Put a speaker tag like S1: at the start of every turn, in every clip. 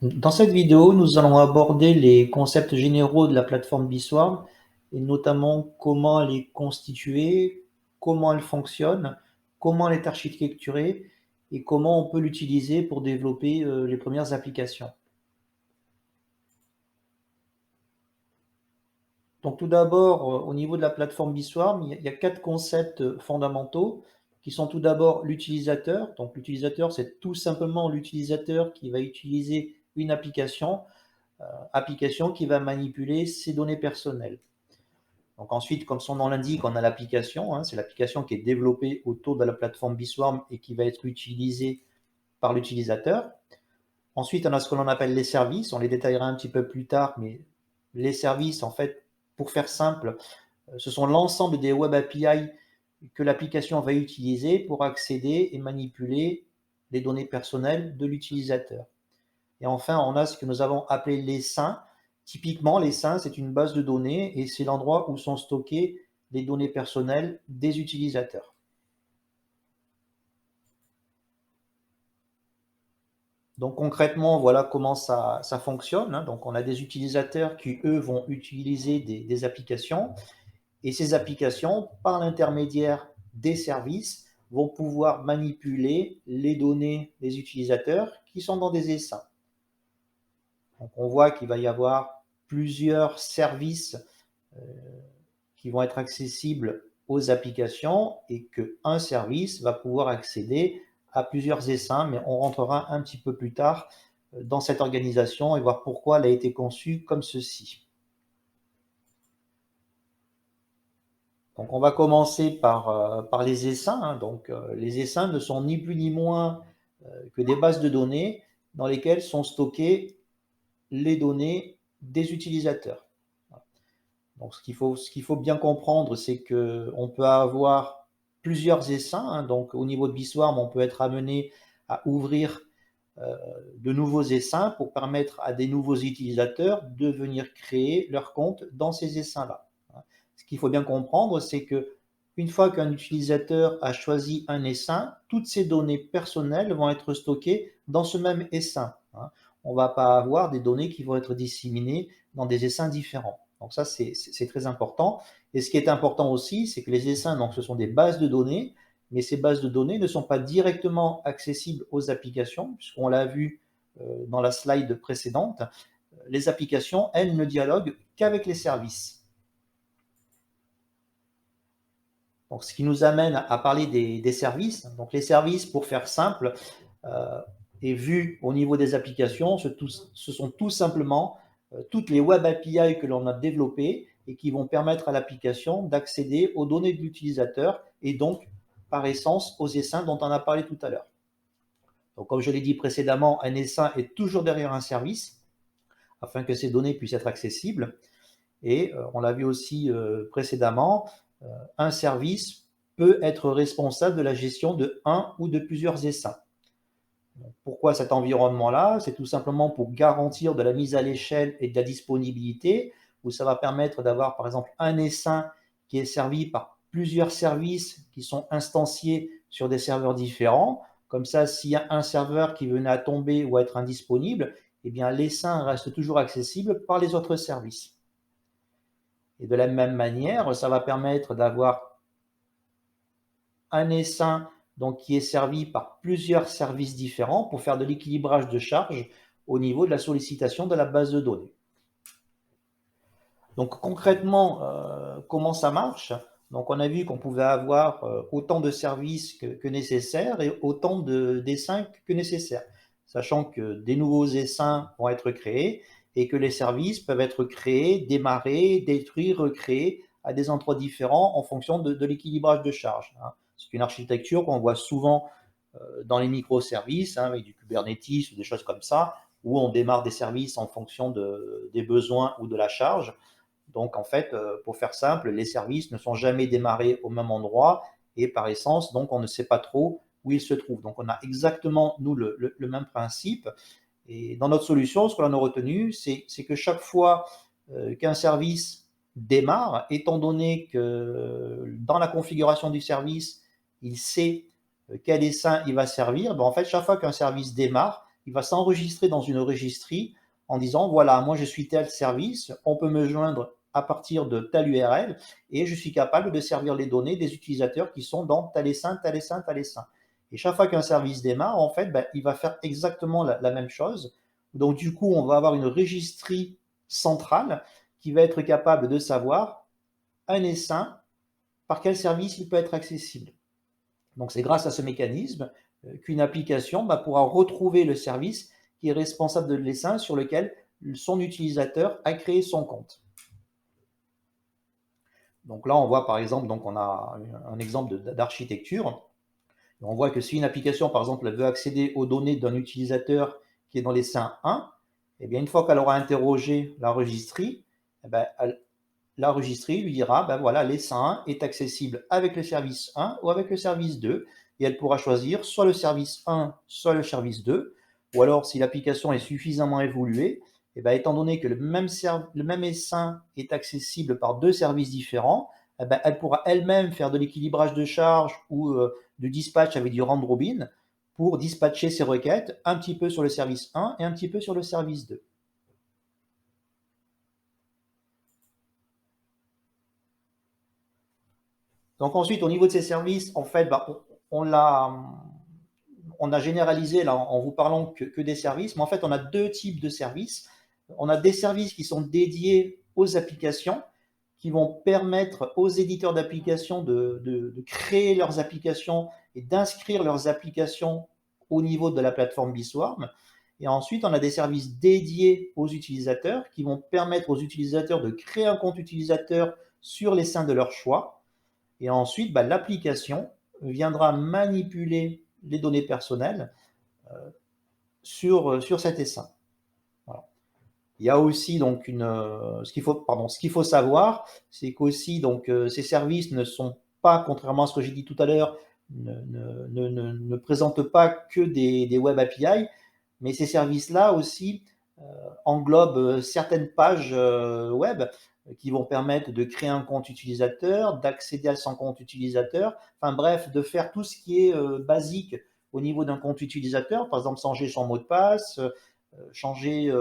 S1: Dans cette vidéo, nous allons aborder les concepts généraux de la plateforme Biswarm et notamment comment elle est constituée, comment elle fonctionne, comment elle est architecturée et comment on peut l'utiliser pour développer les premières applications. Donc tout d'abord, au niveau de la plateforme Biswarm, il y a 4 concepts fondamentaux qui sont tout d'abord l'utilisateur. Donc l'utilisateur, c'est tout simplement l'utilisateur qui va utiliser une application qui va manipuler ses données personnelles. Donc ensuite, comme son nom l'indique, on a l'application, c'est l'application qui est développée autour de la plateforme Biswarm et qui va être utilisée par l'utilisateur. Ensuite, on a ce que l'on appelle les services, on les détaillera un petit peu plus tard, mais les services, en fait, pour faire simple, ce sont l'ensemble des web API que l'application va utiliser pour accéder et manipuler les données personnelles de l'utilisateur. Et enfin, on a ce que nous avons appelé les SIN. Typiquement, les SIN, c'est une base de données et c'est l'endroit où sont stockées les données personnelles des utilisateurs. Donc concrètement, voilà comment ça fonctionne. Donc on a des utilisateurs qui, eux, vont utiliser des applications et ces applications, par l'intermédiaire des services, vont pouvoir manipuler les données des utilisateurs qui sont dans des essaims. Donc on voit qu'il va y avoir plusieurs services qui vont être accessibles aux applications et qu'un service va pouvoir accéder à plusieurs essaims, mais on rentrera un petit peu plus tard dans cette organisation et voir pourquoi elle a été conçue comme ceci. Donc on va commencer par les essaims. Donc les essaims ne sont ni plus ni moins que des bases de données dans lesquelles sont stockées les données des utilisateurs. Donc ce qu'il faut bien comprendre, c'est qu'on peut avoir plusieurs essaims. Donc au niveau de Biswarm, on peut être amené à ouvrir de nouveaux essaims pour permettre à des nouveaux utilisateurs de venir créer leur compte dans ces essaims-là. Ce qu'il faut bien comprendre, c'est que une fois qu'un utilisateur a choisi un essaim, toutes ses données personnelles vont être stockées dans ce même essaim. On ne va pas avoir des données qui vont être disséminées dans des essaims différents. Donc ça, c'est très important. Et ce qui est important aussi, c'est que les essaims, donc, ce sont des bases de données, mais ces bases de données ne sont pas directement accessibles aux applications, puisqu'on l'a vu dans la slide précédente, les applications, elles, ne dialoguent qu'avec les services. Donc, ce qui nous amène à parler des services. Donc, les services, pour faire simple, et vu au niveau des applications, ce sont tout simplement toutes les web API que l'on a développées et qui vont permettre à l'application d'accéder aux données de l'utilisateur et donc, par essence, aux essaims dont on a parlé tout à l'heure. Donc, comme je l'ai dit précédemment, un essaim est toujours derrière un service afin que ces données puissent être accessibles. Et on l'a vu aussi précédemment, un service peut être responsable de la gestion de un ou de plusieurs essaims. Pourquoi cet environnement-là? C'est tout simplement pour garantir de la mise à l'échelle et de la disponibilité, où ça va permettre d'avoir par exemple un essaim qui est servi par plusieurs services qui sont instanciés sur des serveurs différents. Comme ça, s'il y a un serveur qui venait à tomber ou à être indisponible, eh bien l'essaim reste toujours accessible par les autres services. Et de la même manière, ça va permettre d'avoir un essaim donc, qui est servi par plusieurs services différents pour faire de l'équilibrage de charge au niveau de la sollicitation de la base de données. Donc concrètement, comment ça marche? Donc on a vu qu'on pouvait avoir autant de services que nécessaire et autant d'essaims que nécessaire, sachant que des nouveaux essaims vont être créés et que les services peuvent être créés, démarrés, détruits, recréés à des endroits différents en fonction de l'équilibrage de charge. C'est une architecture qu'on voit souvent dans les microservices, avec du Kubernetes ou des choses comme ça, où on démarre des services en fonction des besoins ou de la charge. Donc, en fait, pour faire simple, les services ne sont jamais démarrés au même endroit et par essence, donc on ne sait pas trop où ils se trouvent. Donc, on a exactement, nous, le même principe. Et dans notre solution, ce que l'on a retenu, c'est que chaque fois qu'un service démarre, étant donné que dans la configuration du service, il sait quel essaim il va servir, ben en fait, chaque fois qu'un service démarre, il va s'enregistrer dans une registrie en disant, voilà, moi je suis tel service, on peut me joindre à partir de telle URL et je suis capable de servir les données des utilisateurs qui sont dans tel essaim, tel essaim, tel essaim. Et chaque fois qu'un service démarre, en fait, il va faire exactement la même chose. Donc, du coup, on va avoir une registrie centrale qui va être capable de savoir un essaim, par quel service il peut être accessible. Donc, c'est grâce à ce mécanisme qu'une application pourra retrouver le service qui est responsable de l'essaim sur lequel son utilisateur a créé son compte. Donc là, on voit par exemple, donc on a un exemple d'architecture. On voit que si une application, par exemple, veut accéder aux données d'un utilisateur qui est dans l'essaim 1, eh bien, une fois qu'elle aura interrogé la registrie, eh bien, la registrie lui dira, ben voilà, l'essaim 1 est accessible avec le service 1 ou avec le service 2, et elle pourra choisir soit le service 1, soit le service 2, ou alors si l'application est suffisamment évoluée, eh bien, étant donné que le même essaim est accessible par deux services différents, eh bien, elle pourra elle-même faire de l'équilibrage de charge ou de dispatch avec du round robin pour dispatcher ses requêtes un petit peu sur le service 1 et un petit peu sur le service 2. Donc ensuite, au niveau de ces services, en fait, on a généralisé là, en vous parlant que des services, mais en fait, on a deux types de services. On a des services qui sont dédiés aux applications, qui vont permettre aux éditeurs d'applications de créer leurs applications et d'inscrire leurs applications au niveau de la plateforme Biswarm. Et ensuite, on a des services dédiés aux utilisateurs qui vont permettre aux utilisateurs de créer un compte utilisateur sur les seins de leur choix. Et ensuite, l'application viendra manipuler les données personnelles sur cet essaim. Voilà. Il y a aussi donc ce qu'il faut savoir, c'est qu'aussi ces services ne sont pas, contrairement à ce que j'ai dit tout à l'heure, ne présentent pas que des web API, mais ces services-là aussi englobent certaines pages web qui vont permettre de créer un compte utilisateur, d'accéder à son compte utilisateur, enfin bref, de faire tout ce qui est basique au niveau d'un compte utilisateur, par exemple changer son mot de passe, changer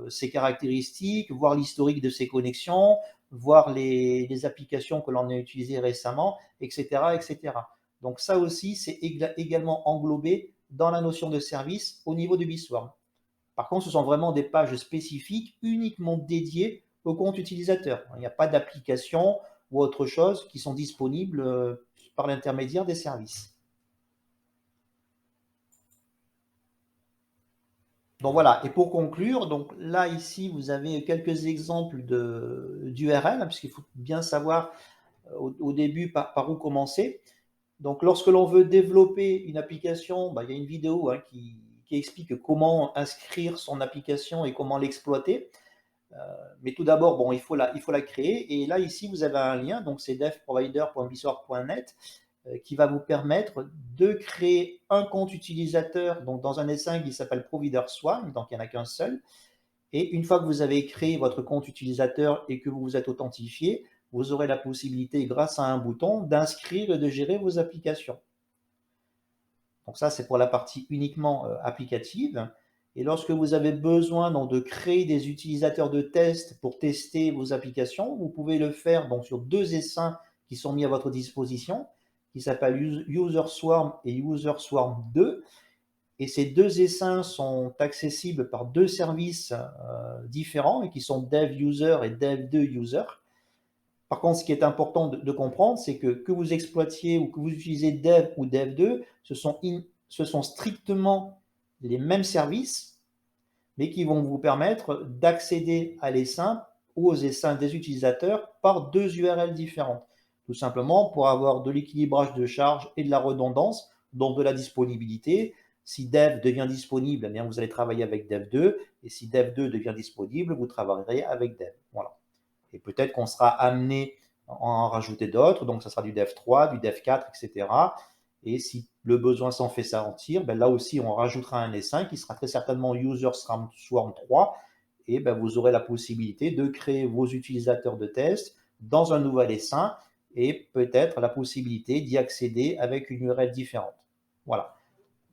S1: ses caractéristiques, voir l'historique de ses connexions, voir les applications que l'on a utilisées récemment, etc., etc. Donc ça aussi, c'est également englobé dans la notion de service au niveau de Biswarm. Par contre, ce sont vraiment des pages spécifiques uniquement dédiées au compte utilisateur. Il n'y a pas d'application ou autre chose qui sont disponibles par l'intermédiaire des services. Donc voilà, et pour conclure, donc là ici vous avez quelques exemples d'URL, puisqu'il faut bien savoir au début par où commencer. Donc lorsque l'on veut développer une application, il y a une vidéo qui explique comment inscrire son application et comment l'exploiter. Mais tout d'abord, il faut la créer. Et là, ici, vous avez un lien, donc c'est devprovider.biswarm.net, qui va vous permettre de créer un compte utilisateur donc dans un essaim qui s'appelle Provider Swarm, donc il n'y en a qu'un seul. Et une fois que vous avez créé votre compte utilisateur et que vous vous êtes authentifié, vous aurez la possibilité, grâce à un bouton, d'inscrire et de gérer vos applications. Donc ça, c'est pour la partie uniquement applicative. Et lorsque vous avez besoin donc, de créer des utilisateurs de test pour tester vos applications, vous pouvez le faire donc, sur deux essaims qui sont mis à votre disposition, qui s'appellent UserSwarm et UserSwarm 2. Et ces deux essaims sont accessibles par deux services différents et qui sont DevUser et Dev2User. Par contre, ce qui est important de comprendre, c'est que vous exploitiez ou que vous utilisez Dev ou Dev2, ce sont strictement les mêmes services, mais qui vont vous permettre d'accéder à l'essaim ou aux essaims des utilisateurs par deux URL différentes. Tout simplement pour avoir de l'équilibrage de charge et de la redondance, donc de la disponibilité. Si Dev devient disponible, eh bien vous allez travailler avec Dev2, et si Dev2 devient disponible, vous travaillerez avec Dev. Voilà. Et peut-être qu'on sera amené à en rajouter d'autres, donc ça sera du Dev 3, du Dev 4, etc. Et si le besoin s'en fait sentir, là aussi on rajoutera un essaim qui sera très certainement UserSwarm 3, et vous aurez la possibilité de créer vos utilisateurs de test dans un nouvel essaim et peut-être la possibilité d'y accéder avec une URL différente. Voilà.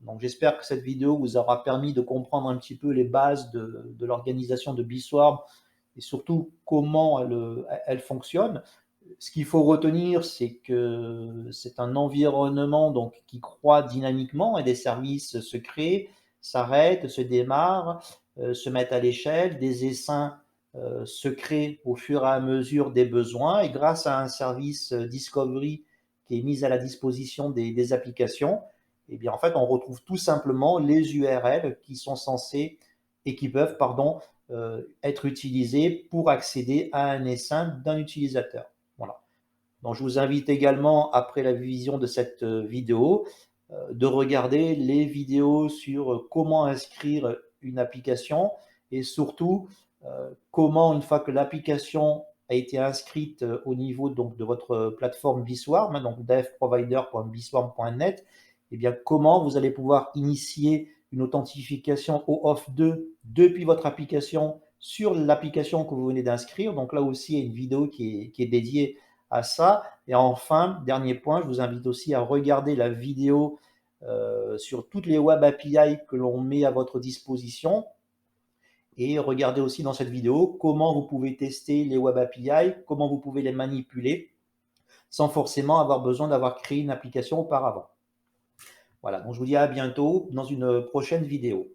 S1: Donc j'espère que cette vidéo vous aura permis de comprendre un petit peu les bases de l'organisation de Biswarm et surtout comment elle fonctionne. Ce qu'il faut retenir, c'est que c'est un environnement donc, qui croît dynamiquement et des services se créent, s'arrêtent, se démarrent, se mettent à l'échelle, des essaims se créent au fur et à mesure des besoins et grâce à un service Discovery qui est mis à la disposition des applications, eh bien, en fait, on retrouve tout simplement les URL qui sont censés et qui peuvent, pardon, être utilisés pour accéder à un essaim d'un utilisateur. Voilà. Donc, je vous invite également, après la vision de cette vidéo, de regarder les vidéos sur comment inscrire une application et surtout comment, une fois que l'application a été inscrite au niveau donc, de votre plateforme Biswarm, hein, donc devprovider.biswarm.net, eh bien, comment vous allez pouvoir initier une authentification OAuth 2 depuis votre application sur l'application que vous venez d'inscrire. Donc là aussi, il y a une vidéo qui est dédiée à ça. Et enfin, dernier point, je vous invite aussi à regarder la vidéo sur toutes les Web API que l'on met à votre disposition. Et regardez aussi dans cette vidéo comment vous pouvez tester les Web API, comment vous pouvez les manipuler sans forcément avoir besoin d'avoir créé une application auparavant. Voilà, donc je vous dis à bientôt dans une prochaine vidéo.